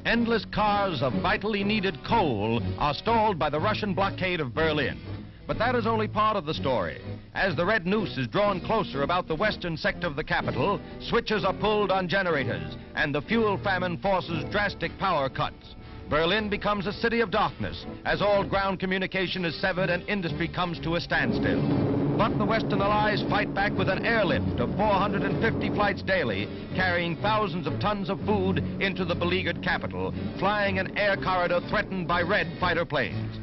Endless cars of vitally needed coal are stalled by the Russian blockade of Berlin. But that is only part of the story. As the red noose is drawn closer about the western sector of the capital, switches are pulled on generators, and the fuel famine forces drastic power cuts. Berlin becomes a city of darkness as all ground communication is severed and industry comes to a standstill. But the Western Allies fight back with an airlift of 450 flights daily, carrying thousands of tons of food into the beleaguered capital, flying an air corridor threatened by red fighter planes.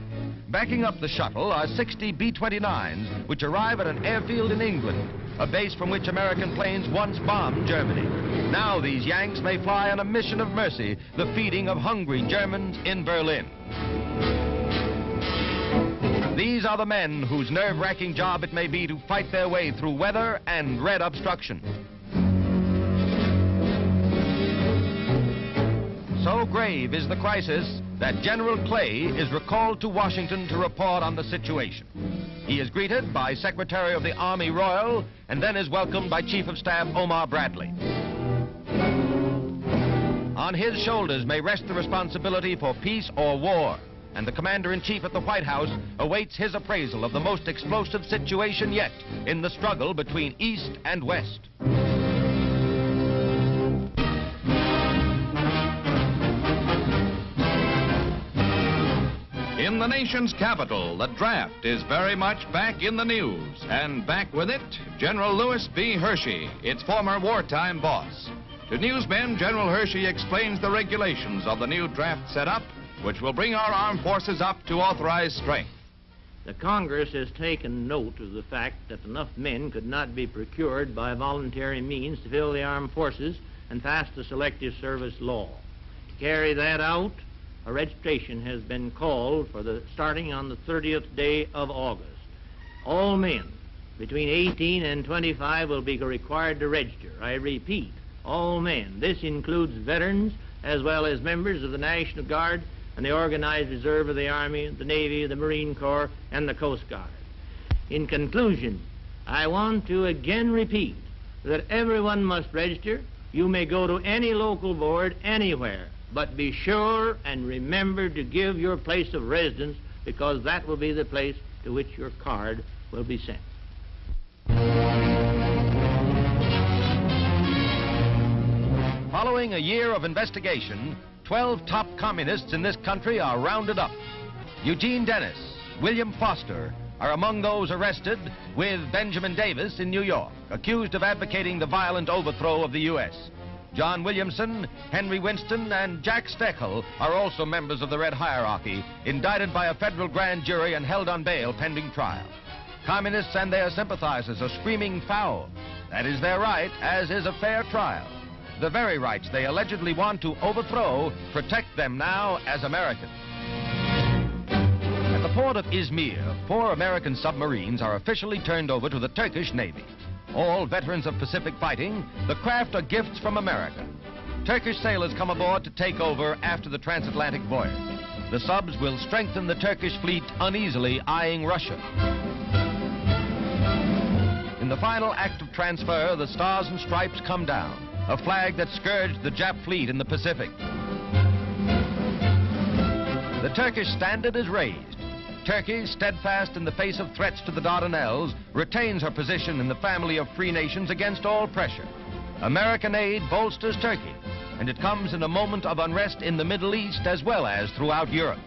Backing up the shuttle are 60 B-29s, which arrive at an airfield in England, a base from which American planes once bombed Germany. Now these Yanks may fly on a mission of mercy, the feeding of hungry Germans in Berlin. These are the men whose nerve-wracking job it may be to fight their way through weather and red obstruction. So grave is the crisis that General Clay is recalled to Washington to report on the situation. He is greeted by Secretary of the Army Royal and then is welcomed by Chief of Staff Omar Bradley. On his shoulders may rest the responsibility for peace or war, and the Commander-in-Chief at the White House awaits his appraisal of the most explosive situation yet in the struggle between East and West. In the nation's capital, the draft is very much back in the news, and back with it, General Lewis B. Hershey, its former wartime boss. To newsmen, General Hershey explains the regulations of the new draft setup, which will bring our armed forces up to authorized strength. The Congress has taken note of the fact that enough men could not be procured by voluntary means to fill the armed forces and pass the Selective Service law. To carry that out, a registration has been called for starting on the 30th day of August. All men between 18 and 25 will be required to register. I repeat, all men. This includes veterans as well as members of the National Guard and the Organized Reserve of the Army, the Navy, the Marine Corps, and the Coast Guard. In conclusion, I want to again repeat that everyone must register. You may go to any local board anywhere, but be sure and remember to give your place of residence, because that will be the place to which your card will be sent. Following a year of investigation, 12 top communists in this country are rounded up. Eugene Dennis, William Foster are among those arrested, with Benjamin Davis in New York, accused of advocating the violent overthrow of the U.S. John Williamson, Henry Winston, and Jack Steckel are also members of the Red Hierarchy, indicted by a federal grand jury and held on bail pending trial. Communists and their sympathizers are screaming foul. That is their right, as is a fair trial. The very rights they allegedly want to overthrow protect them now as Americans. At the port of Izmir, 4 American submarines are officially turned over to the Turkish Navy. All veterans of Pacific fighting, the craft are gifts from America. Turkish sailors come aboard to take over after the transatlantic voyage. The subs will strengthen the Turkish fleet, uneasily eyeing Russia. In the final act of transfer, the Stars and Stripes come down, a flag that scourged the Jap fleet in the Pacific. The Turkish standard is raised. Turkey, steadfast in the face of threats to the Dardanelles, retains her position in the family of free nations against all pressure. American aid bolsters Turkey, and it comes in a moment of unrest in the Middle East as well as throughout Europe.